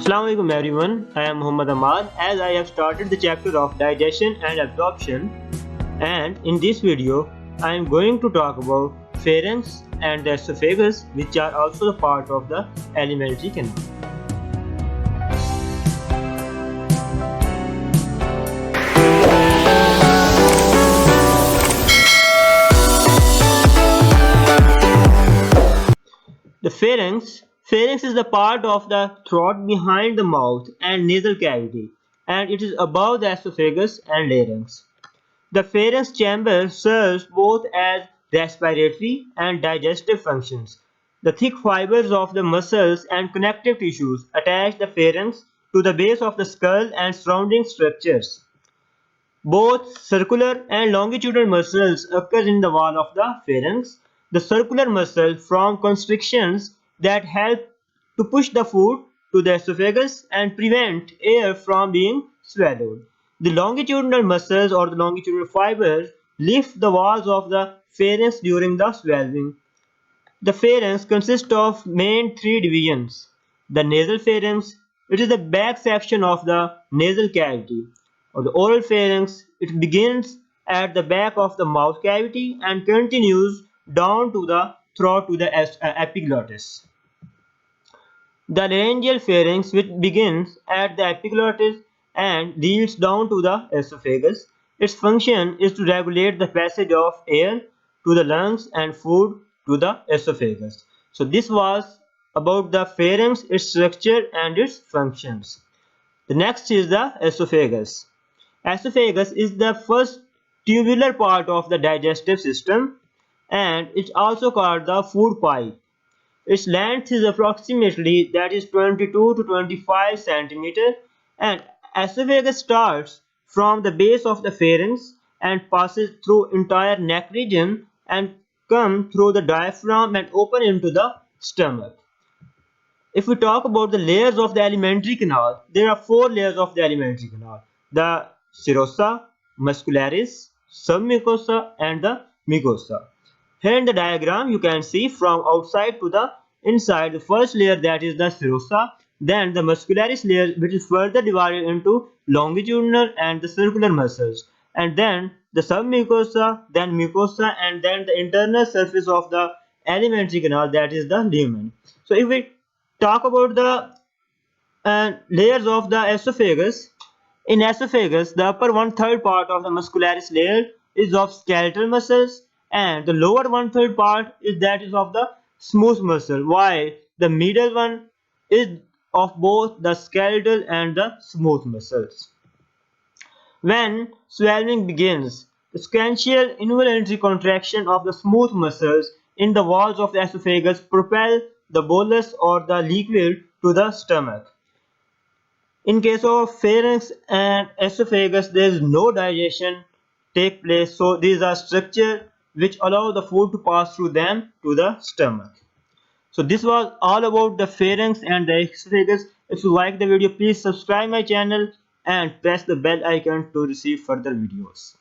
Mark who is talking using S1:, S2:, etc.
S1: Assalamu alaikum everyone, I am Muhammad Ahmad as I have started the chapter of digestion and absorption, and in this video I am going to talk about pharynx and the esophagus, which are also the part of the alimentary canal. The pharynx is the part of the throat behind the mouth and nasal cavity, and it is above the esophagus and larynx. The pharynx chamber serves both as respiratory and digestive functions. The thick fibers of the muscles and connective tissues attach the pharynx to the base of the skull and surrounding structures. Both circular and longitudinal muscles occur in the wall of the pharynx. The circular muscles form constrictions that help to push the food to the esophagus and prevent air from being swallowed. The longitudinal muscles or the longitudinal fibers lift the walls of the pharynx during the swallowing. The pharynx consists of main three divisions. The nasal pharynx, it is the back section of the nasal cavity. Or the oral pharynx, it begins at the back of the mouth cavity and continues down to the throat to the epiglottis. The laryngeal pharynx, which begins at the epiglottis and reaches down to the esophagus. Its function is to regulate the passage of air to the lungs and food to the esophagus. So this was about the pharynx, its structure and its functions. The next is the esophagus. Esophagus is the first tubular part of the digestive system, and it's also called the food pipe. Its length is approximately, that is 22 to 25 centimeter, and esophagus starts from the base of the pharynx and passes through entire neck region and come through the diaphragm and open into the stomach. If we talk about the layers of the alimentary canal, there are four layers of the alimentary canal: the serosa, muscularis, submucosa, and the mucosa. Here in the diagram you can see from outside to the inside, the first layer, that is the serosa, then the muscularis layer, which is further divided into longitudinal and the circular muscles, and then the submucosa, then mucosa, and then the internal surface of the alimentary canal, that is the lumen. So if we talk about the layers of the esophagus, in esophagus, the upper one-third part of the muscularis layer is of skeletal muscles, and the lower one-third part is of the smooth muscle, while the middle one is of both the skeletal and the smooth muscles. When swallowing begins, the sequential involuntary contraction of the smooth muscles in the walls of the esophagus propel the bolus or the liquid to the stomach. In case of pharynx and esophagus, there is no digestion take place, so these are structures which allow the food to pass through them to the stomach. So this was all about the pharynx and the esophagus. If you like the video, please subscribe my channel and press the bell icon to receive further videos.